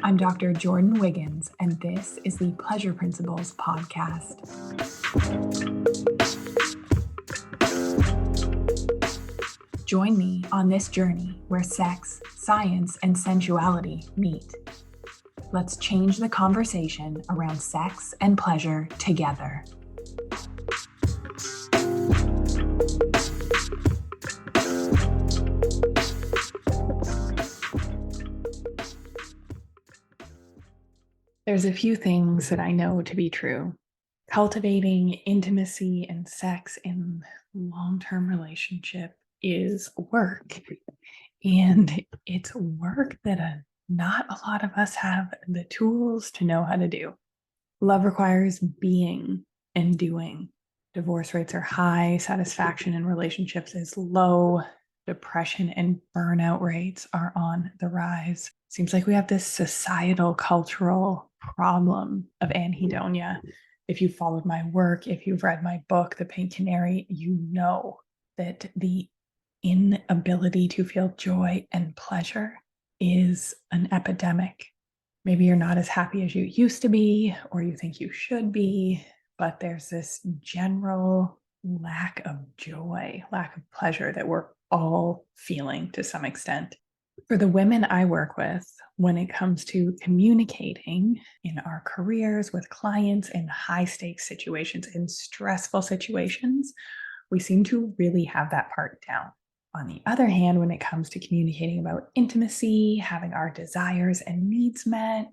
I'm Dr. Jordin Wiggins, and this is the Pleasure Principles podcast. Join me on this journey where sex, science, and sensuality meet. Let's change the conversation around sex and pleasure together. There's a few things that I know to be true. Cultivating intimacy and sex in long-term relationship is work. And it's work that not a lot of us have the tools to know how to do. Love requires being and doing. Divorce rates are high, satisfaction in relationships is low, depression and burnout rates are on the rise. Seems like we have this societal, cultural problem of anhedonia. If you followed my work, if you've read my book, The Pink Canary, you know that the inability to feel joy and pleasure is an epidemic. Maybe you're not as happy as you used to be, or you think you should be, but there's this general lack of joy, lack of pleasure that we're all feeling to some extent. For the women I work with, when it comes to communicating in our careers with clients in high stakes situations, in stressful situations, we seem to really have that part down. On the other hand, when it comes to communicating about intimacy, having our desires and needs met,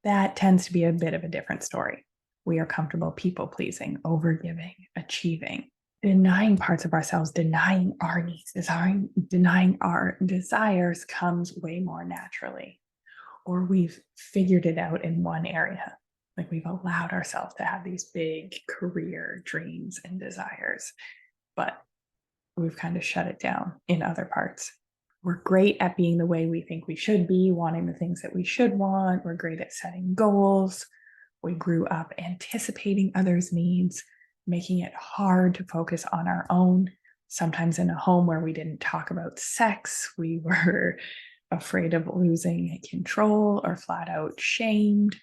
that tends to be a bit of a different story. We are comfortable people pleasing, overgiving, achieving, denying parts of ourselves, denying our needs, denying our desires comes way more naturally. Or we've figured it out in one area. Like we've allowed ourselves to have these big career dreams and desires, but we've kind of shut it down in other parts. We're great at being the way we think we should be, wanting the things that we should want. We're great at setting goals. We grew up anticipating others' needs, making it hard to focus on our own. Sometimes in a home where we didn't talk about sex, we were afraid of losing control or flat out shamed.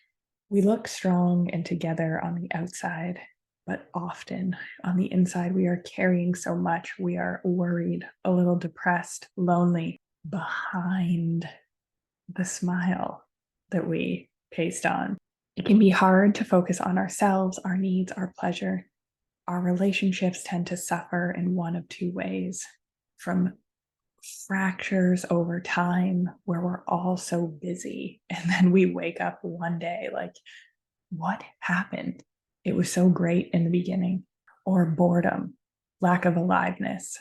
We look strong and together on the outside, but often on the inside, we are carrying so much. We are worried, a little depressed, lonely behind the smile that we paste on. It can be hard to focus on ourselves, our needs, our pleasure. Our relationships tend to suffer in one of two ways: from fractures over time where we're all so busy and then we wake up one day like, what happened? It was so great in the beginning. Or boredom, lack of aliveness.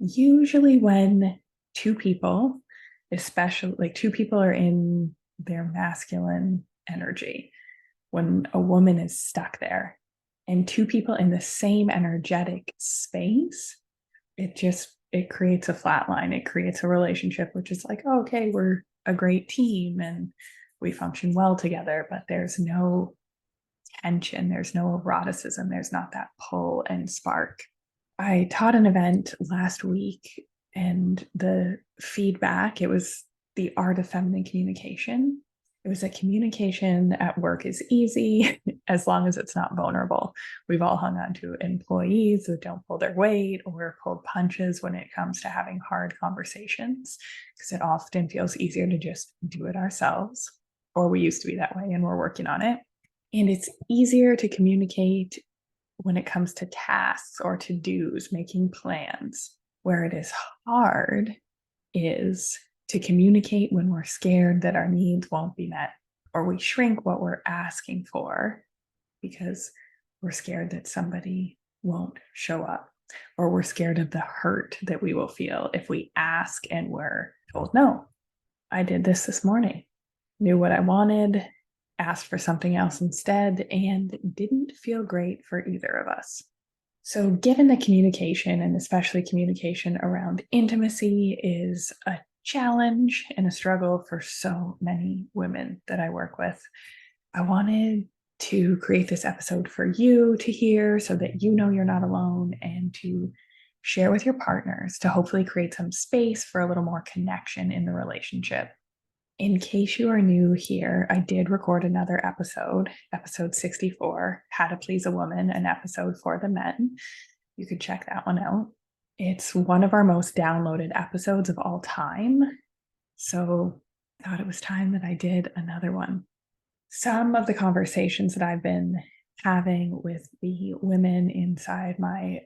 Usually when two people, especially like two people are in their masculine energy, when a woman is stuck there and two people in the same energetic space, it creates a flat line. It creates a relationship which is like, oh, okay, we're a great team and we function well together, but there's no tension, there's no eroticism, there's not that pull and spark. I taught an event last week and the feedback, it was the art of feminine communication. It was a communication at work is easy as long as it's not vulnerable. We've all hung on to employees that don't pull their weight or pulled punches when it comes to having hard conversations, because it often feels easier to just do it ourselves, or we used to be that way and we're working on it. And it's easier to communicate when it comes to tasks or to-dos, making plans. Where it is hard is to communicate when we're scared that our needs won't be met, or we shrink what we're asking for because we're scared that somebody won't show up, or we're scared of the hurt that we will feel if we ask and we're told, no, I did this morning, knew what I wanted, asked for something else instead, and didn't feel great for either of us. So given the communication, and especially communication around intimacy, is a challenge and a struggle for so many women that I work with, I wanted to create this episode for you to hear so that you know you're not alone, and to share with your partners to hopefully create some space for a little more connection in the relationship. In case you are new here, I did record another episode, episode 64, How to Please a Woman, an episode for the men. You could check that one out. It's one of our most downloaded episodes of all time. So I thought it was time that I did another one. Some of the conversations that I've been having with the women inside my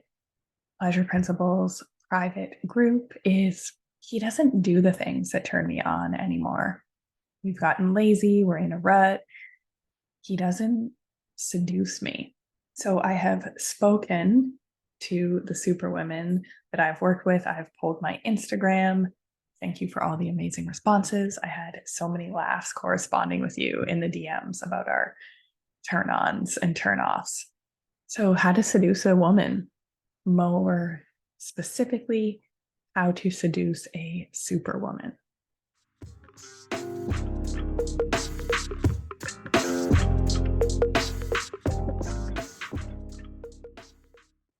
Pleasure Principles private group is he doesn't do the things that turn me on anymore. We've gotten lazy, we're in a rut. He doesn't seduce me. So I have spoken to the Superwomen that I've worked with. I've pulled my Instagram. Thank you for all the amazing responses. I had so many laughs corresponding with you in the DMs about our turn ons and turn offs. So, how to seduce a woman, more specifically, how to seduce a superwoman.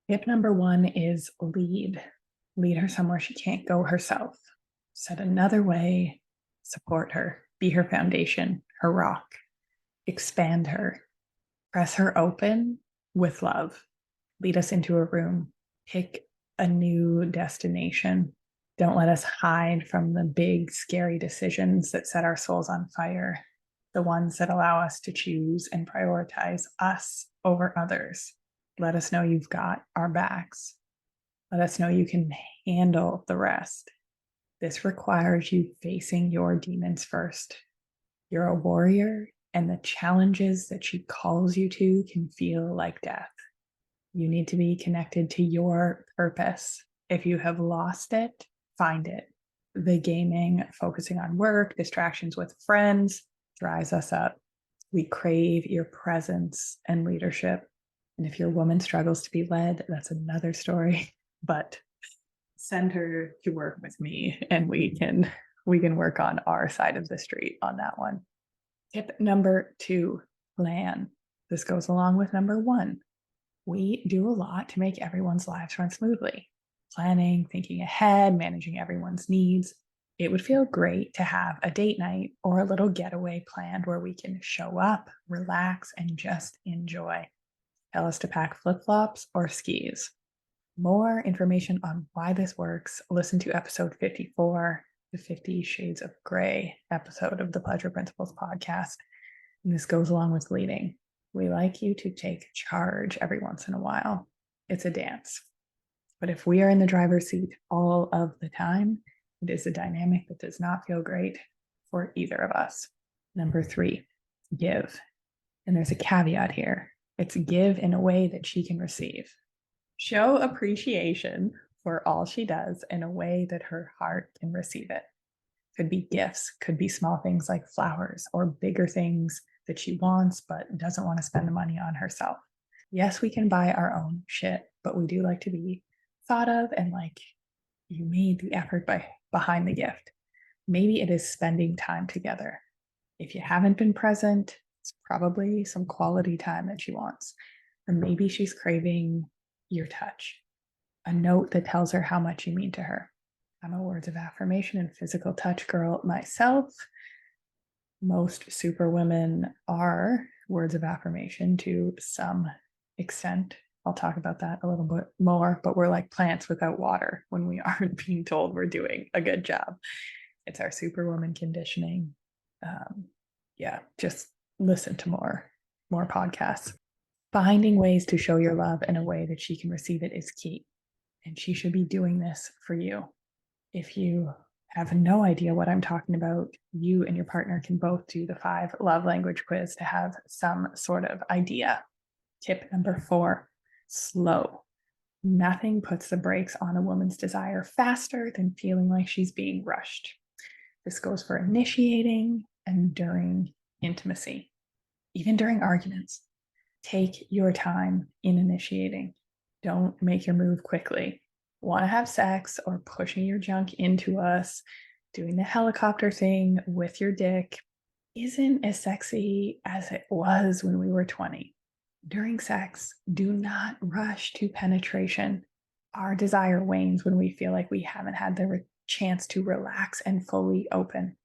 Tip number one is lead. Lead her somewhere she can't go herself. Said another way, support her, be her foundation, her rock, expand her, press her open with love, lead us into a room, pick a new destination. Don't let us hide from the big, scary decisions that set our souls on fire, the ones that allow us to choose and prioritize us over others. Let us know you've got our backs. Let us know you can handle the rest. This requires you facing your demons first. You're a warrior, and the challenges that she calls you to can feel like death. You need to be connected to your purpose. If you have lost it, find it. The gaming, focusing on work, distractions with friends dries us up. We crave your presence and leadership. And if your woman struggles to be led, that's another story. But send her to work with me and we can work on our side of the street on that one. Tip number 2, plan. This goes along with number 1. We do a lot to make everyone's lives run smoothly. Planning, thinking ahead, managing everyone's needs. It would feel great to have a date night or a little getaway planned where we can show up, relax, and just enjoy. Tell us to pack flip-flops or skis. More information on why this works, listen to episode 54, the 50 Shades of Grey episode of the Pleasure Principles podcast. And this goes along with leading. We like you to take charge every once in a while. It's a dance. But if we are in the driver's seat all of the time, it is a dynamic that does not feel great for either of us. Number 3, give. And there's a caveat here. It's give in a way that she can receive. Show appreciation for all she does in a way that her heart can receive it. Could be gifts, could be small things like flowers, or bigger things that she wants but doesn't want to spend the money on herself. Yes, we can buy our own shit, but we do like to be thought of and like you made the effort behind the gift. Maybe it is spending time together. If you haven't been present, it's probably some quality time that she wants. Or maybe she's craving your touch, a note that tells her how much you mean to her. I'm a words of affirmation and physical touch girl myself. Most superwomen are words of affirmation to some extent. I'll talk about that a little bit more, but we're like plants without water when we aren't being told we're doing a good job. It's our superwoman conditioning. Just listen to more podcasts. Finding ways to show your love in a way that she can receive it is key. And she should be doing this for you. If you have no idea what I'm talking about, you and your partner can both do the 5 love language quiz to have some sort of idea. Tip number 4, slow. Nothing puts the brakes on a woman's desire faster than feeling like she's being rushed. This goes for initiating and during intimacy, even during arguments. Take your time in initiating. Don't make your move quickly. Want to have sex or pushing your junk into us, doing the helicopter thing with your dick isn't as sexy as it was when we were 20. During sex, do not rush to penetration. Our desire wanes when we feel like we haven't had the chance to relax and fully open.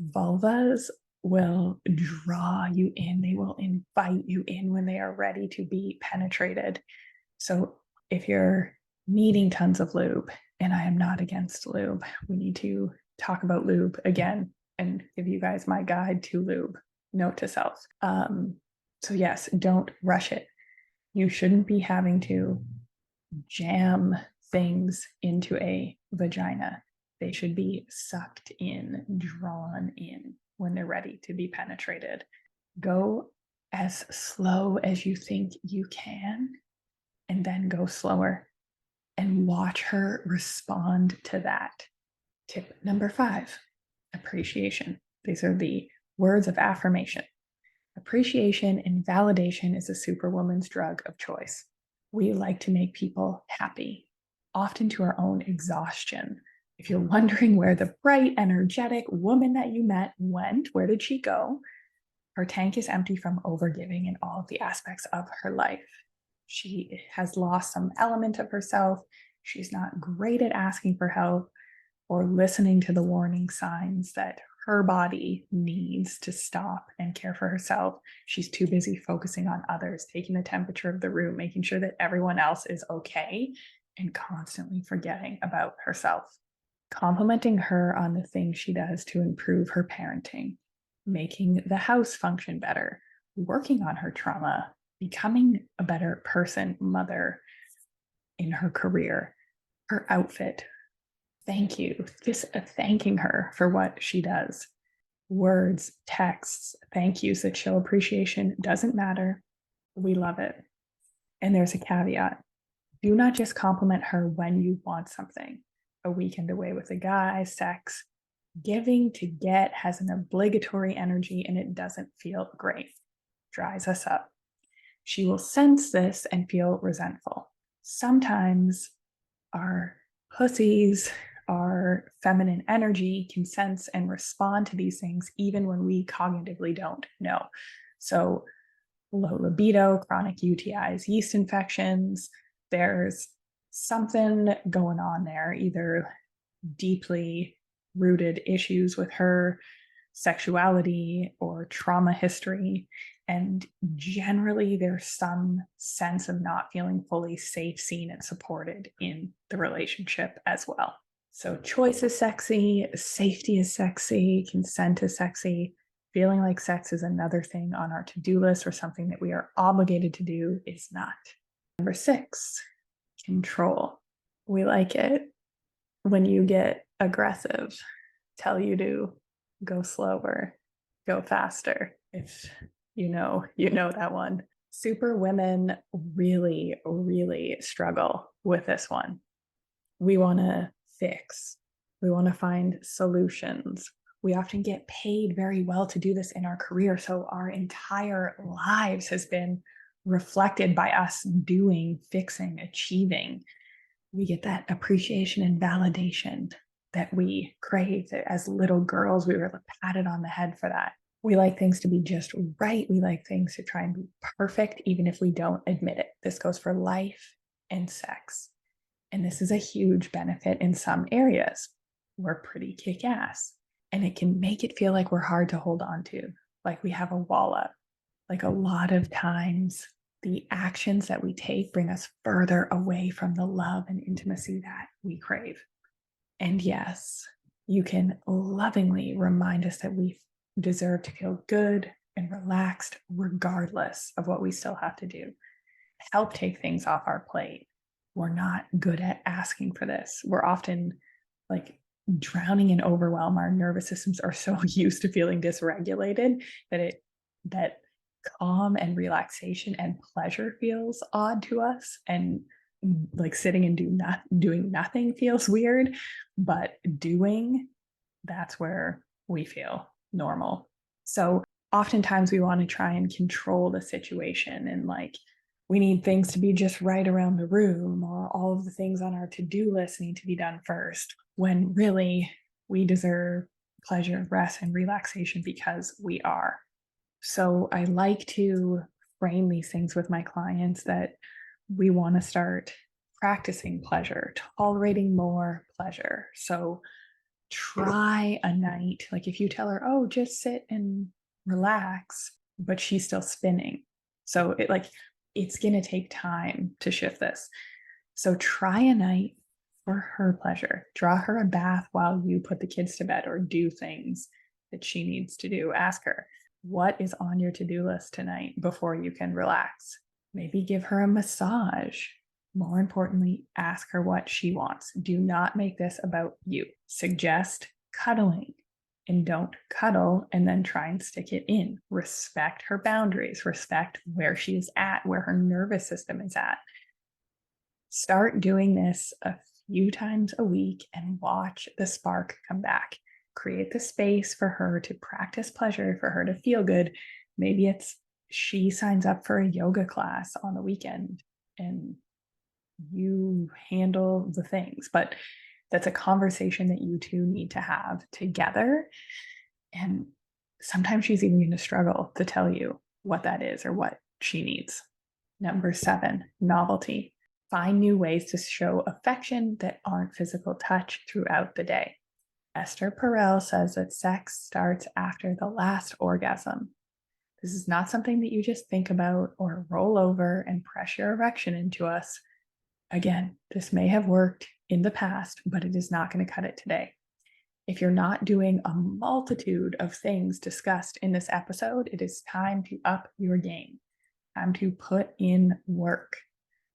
Vulvas will draw you in, they will invite you in when they are ready to be penetrated. So if you're needing tons of lube, and I am not against lube, we need to talk about lube again and give you guys my guide to lube. Note to self. So yes, don't rush it. You shouldn't be having to jam things into a vagina. They should be sucked in, drawn in when they're ready to be penetrated. Go as slow as you think you can, and then go slower and watch her respond to that. Tip number 5, appreciation. These are the words of affirmation. Appreciation and validation is a superwoman's drug of choice. We like to make people happy, often to our own exhaustion. If you're wondering where the bright, energetic woman that you met went, where did she go? Her tank is empty from overgiving in all of the aspects of her life. She has lost some element of herself. She's not great at asking for help or listening to the warning signs that her body needs to stop and care for herself. She's too busy focusing on others, taking the temperature of the room, making sure that everyone else is okay, and constantly forgetting about herself. Complimenting her on the things she does to improve her parenting, making the house function better, working on her trauma, becoming a better person, mother, in her career, her outfit. Thank you. Just thanking her for what she does. Words, texts, thank yous that show appreciation doesn't matter. We love it. And there's a caveat. Do not just compliment her when you want something. A weekend away with a guy, sex. Giving to get has an obligatory energy and it doesn't feel great. Dries us up. She will sense this and feel resentful. Sometimes our pussies, our feminine energy can sense and respond to these things even when we cognitively don't know. So low libido, chronic UTIs, yeast infections, there's something going on there, either deeply rooted issues with her sexuality or trauma history. And generally, there's some sense of not feeling fully safe, seen, and supported in the relationship as well. So, choice is sexy, safety is sexy, consent is sexy. Feeling like sex is another thing on our to do list or something that we are obligated to do is not. Number 6, control. We like it when you get aggressive, tell you to go slower, go faster. If you know that one. Super women really, really struggle with this one. We want to fix, we want to find solutions. We often get paid very well to do this in our career. So our entire lives has been reflected by us doing, fixing, achieving. We get that appreciation and validation that we crave. As little girls, we were patted on the head for that. We like things to be just right. We like things to try and be perfect, even if we don't admit it. This goes for life and sex. And this is a huge benefit in some areas. We're pretty kick-ass. And it can make it feel like we're hard to hold on to, like we have a wall up. Like a lot of times, the actions that we take bring us further away from the love and intimacy that we crave. And yes, you can lovingly remind us that we deserve to feel good and relaxed, regardless of what we still have to do. Help take things off our plate. We're not good at asking for this. We're often like drowning in overwhelm. Our nervous systems are so used to feeling dysregulated that calm and relaxation and pleasure feels odd to us, and like sitting and doing nothing feels weird, but doing, that's where we feel normal. So oftentimes we want to try and control the situation, and like we need things to be just right around the room, or all of the things on our to-do list need to be done first, when really we deserve pleasure, rest, and relaxation because we are. So I like to frame these things with my clients that we want to start practicing pleasure, tolerating more pleasure. So Try a night, like if you tell her, oh, just sit and relax, but she's still spinning. So it's going to take time to shift this. So try a night for her pleasure. Draw her a bath while you put the kids to bed or do things that she needs to do. Ask her, what is on your to-do list tonight before you can relax? Maybe give her a massage. More importantly, ask her what she wants. Do not make this about you. Suggest cuddling and don't cuddle and then try and stick it in. Respect her boundaries, respect where she is at, where her nervous system is at. Start doing this a few times a week and watch the spark come back. Create the space for her to practice pleasure, for her to feel good. Maybe it's she signs up for a yoga class on the weekend and you handle the things, but that's a conversation that you two need to have together. And sometimes she's even going to struggle to tell you what that is or what she needs. Number 7, novelty. Find new ways to show affection that aren't physical touch throughout the day. Esther Perel says that sex starts after the last orgasm. This is not something that you just think about or roll over and press your erection into us. Again, this may have worked in the past, but it is not going to cut it today. If you're not doing a multitude of things discussed in this episode, it is time to up your game. Time to put in work.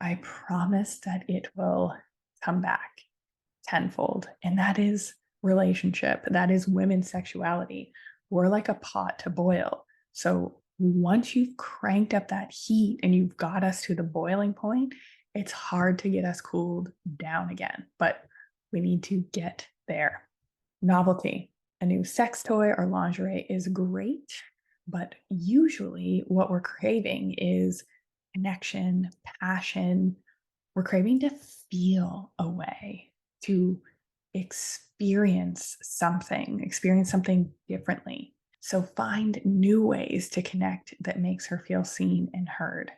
I promise that it will come back tenfold. And that is relationship. That is women's sexuality. We're like a pot to boil. So once you've cranked up that heat and you've got us to the boiling point, it's hard to get us cooled down again, but we need to get there. Novelty. A new sex toy or lingerie is great, but usually what we're craving is connection, passion. We're craving to feel a way, to experience something differently. So find new ways to connect that makes her feel seen and heard.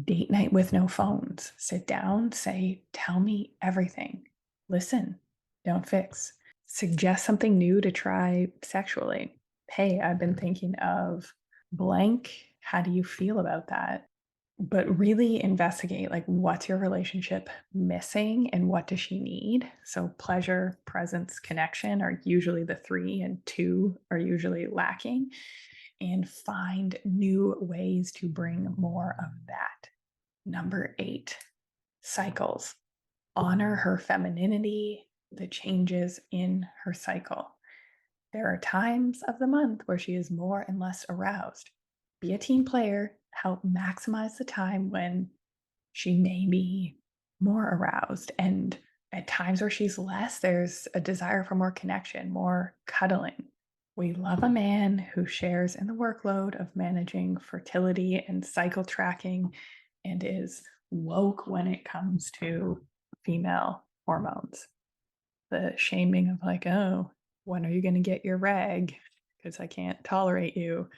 Date night with no phones. Sit down, say, tell me everything. Listen, don't fix. Suggest something new to try sexually. Hey, I've been thinking of blank. How do you feel about that? But really investigate, like, what's your relationship missing and what does she need? So pleasure, presence, connection are usually the 3, and 2 are usually lacking. And find new ways to bring more of that. Number 8, cycles. Honor her femininity, the changes in her cycle. There are times of the month where she is more and less aroused. Be a team player, help maximize the time when she may be more aroused. And at times where she's less, there's a desire for more connection, more cuddling. We love a man who shares in the workload of managing fertility and cycle tracking and is woke when it comes to female hormones. The shaming of, like, oh, when are you going to get your rag? Because I can't tolerate you.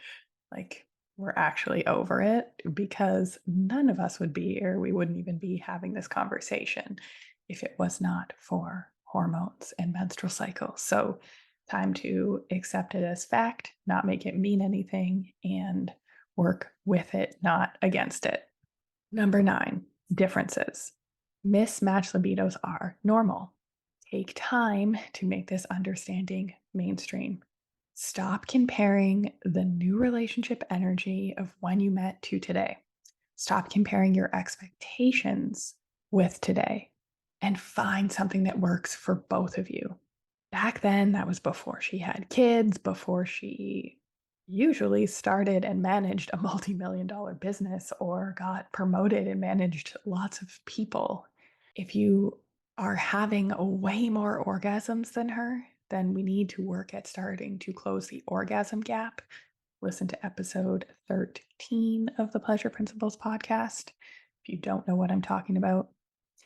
Like, we're actually over it, because none of us would be here. We wouldn't even be having this conversation if it was not for hormones and menstrual cycles. So time to accept it as fact, not make it mean anything, and work with it, not against it. Number 9, differences. Mismatched libidos are normal. Take time to make this understanding mainstream. Stop comparing the new relationship energy of when you met to today. Stop comparing your expectations with today and find something that works for both of you. Back then, that was before she had kids, before she usually started and managed a multi-million dollar business or got promoted and managed lots of people. If you are having way more orgasms than her, then we need to work at starting to close the orgasm gap. Listen to episode 13 of the Pleasure Principles podcast if you don't know what I'm talking about.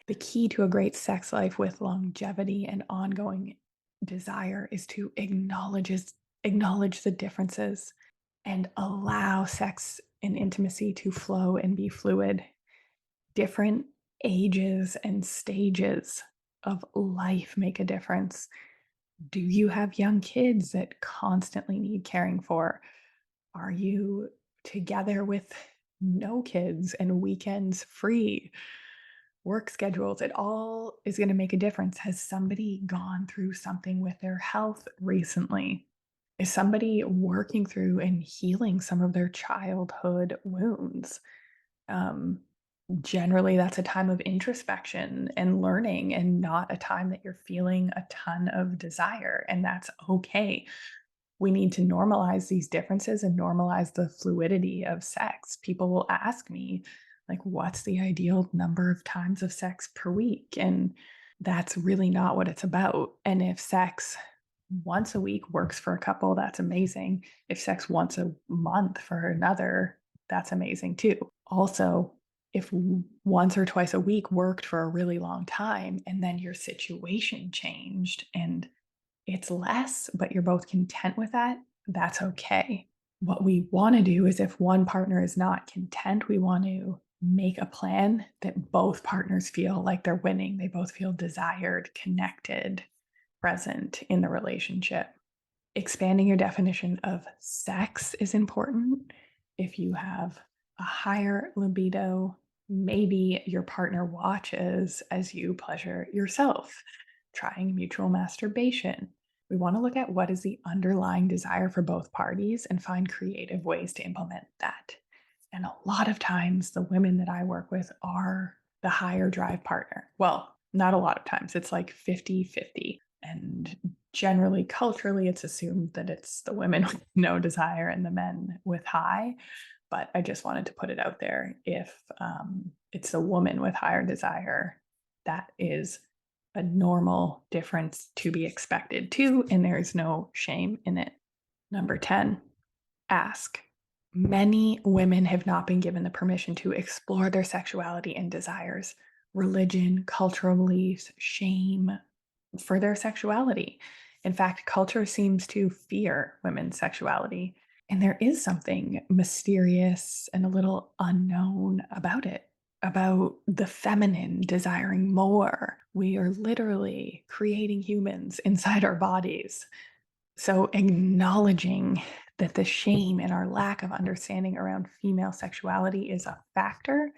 The key to a great sex life with longevity and ongoing desire is to acknowledge the differences and allow sex and intimacy to flow and be fluid. Different ages and stages of life make a difference. Do you have young kids that constantly need caring for? Are you together with no kids and weekends free? Work schedules, it all is going to make a difference. Has somebody gone through something with their health recently? Is somebody working through and healing some of their childhood wounds? Um, Generally, that's a time of introspection and learning, and not a time that you're feeling a ton of desire. And that's okay. We need to normalize these differences and normalize the fluidity of sex. People will ask me, like, what's the ideal number of times of sex per week? And that's really not what it's about. And if sex once a week works for a couple, that's amazing. If sex once a month for another, that's amazing too. Also, if once or twice a week worked for a really long time and then your situation changed and it's less, but you're both content with that, that's okay. What we want to do is if one partner is not content, we want to make a plan that both partners feel like they're winning. They both feel desired, connected, present in the relationship. Expanding your definition of sex is important. If you have a higher libido, maybe your partner watches as you pleasure yourself, trying mutual masturbation. We want to look at what is the underlying desire for both parties and find creative ways to implement that. And a lot of times, the women that I work with are the higher drive partner. Well, not a lot of times, it's like 50-50. And generally, culturally, it's assumed that it's the women with no desire and the men with high. But I just wanted to put it out there. If it's a woman with higher desire, that is a normal difference to be expected too. And there's no shame in it. Number 10, ask. Many women have not been given the permission to explore their sexuality and desires, religion, cultural beliefs, shame for their sexuality. In fact, culture seems to fear women's sexuality. And there is something mysterious and a little unknown about it, about the feminine desiring more. We are literally creating humans inside our bodies. So, acknowledging that the shame and our lack of understanding around female sexuality is a factor,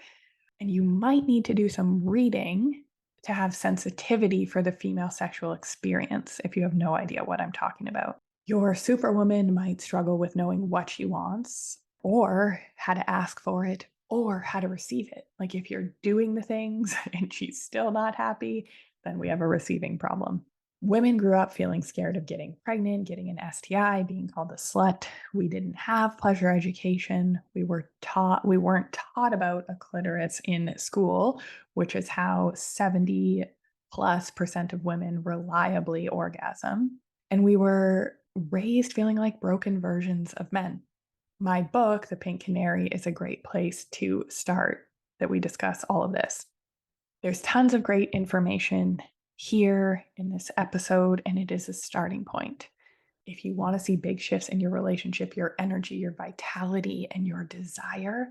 and you might need to do some reading to have sensitivity for the female sexual experience if you have no idea what I'm talking about. Your superwoman might struggle with knowing what she wants, or how to ask for it, or how to receive it. Like if you're doing the things and she's still not happy, then we have a receiving problem. Women grew up feeling scared of getting pregnant, getting an STI, being called a slut. We didn't have pleasure education. We weren't taught about a clitoris in school, which is how 70+% of women reliably orgasm. And we were raised feeling like broken versions of men. My book, The Pink Canary, is a great place to start that we discuss all of this. There's tons of great information here in this episode, and it is a starting point. If you want to see big shifts in your relationship, your energy, your vitality, and your desire,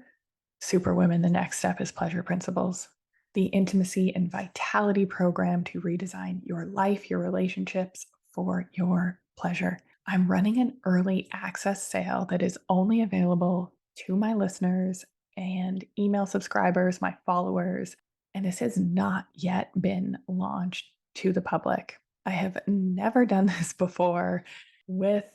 Superwoman, the next step is Pleasure Principles, the intimacy and vitality program to redesign your life, your relationships for your pleasure. I'm running an early access sale that is only available to my listeners and email subscribers, my followers, and this has not yet been launched to the public. I have never done this before, with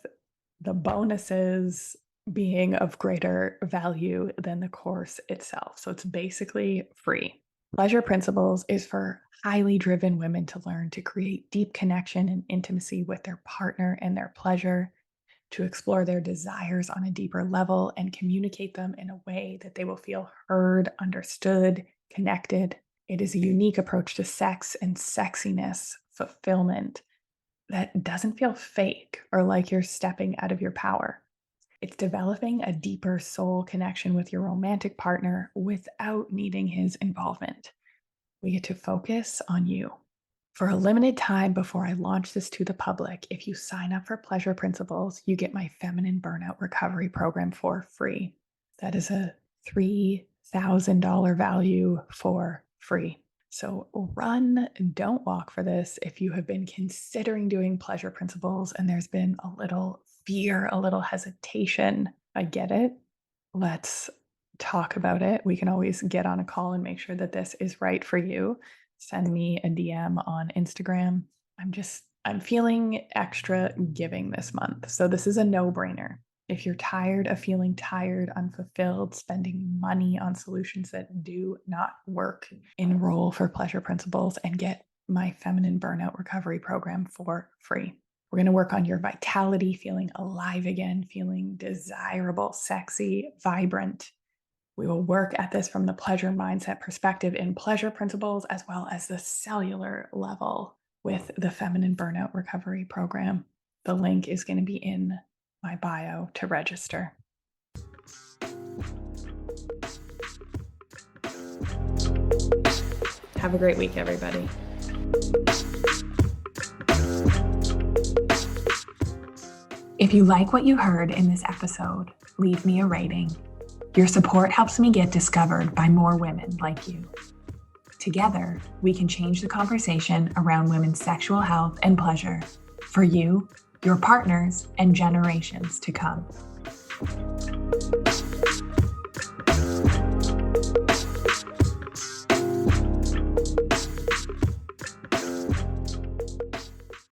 the bonuses being of greater value than the course itself. So it's basically free. Pleasure Principles is for highly driven women to learn to create deep connection and intimacy with their partner and their pleasure, to explore their desires on a deeper level and communicate them in a way that they will feel heard, understood, connected. It is a unique approach to sex and sexiness fulfillment that doesn't feel fake or like you're stepping out of your power. It's developing a deeper soul connection with your romantic partner without needing his involvement. We get to focus on you. For a limited time before I launch this to the public, if you sign up for Pleasure Principles, you get my Feminine Burnout Recovery Program for free. That is a $3,000 value for free. So run, don't walk for this. If you have been considering doing pleasure principles and there's been a little fear, a little hesitation, I get it. Let's talk about it. We can always get on a call and make sure that this is right for you. Send me a DM on Instagram. I'm feeling extra giving this month. So this is a no-brainer. If you're tired of feeling tired, unfulfilled, spending money on solutions that do not work, enroll for Pleasure Principles and get my Feminine Burnout Recovery Program for free. We're going to work on your vitality, feeling alive again, feeling desirable, sexy, vibrant. We will work at this from the pleasure mindset perspective in Pleasure Principles, as well as the cellular level with the Feminine Burnout Recovery Program. The link is going to be in my bio to register. Have a great week, everybody. If you like what you heard in this episode, leave me a rating. Your support helps me get discovered by more women like you. Together, we can change the conversation around women's sexual health and pleasure for you, your partners, and generations to come.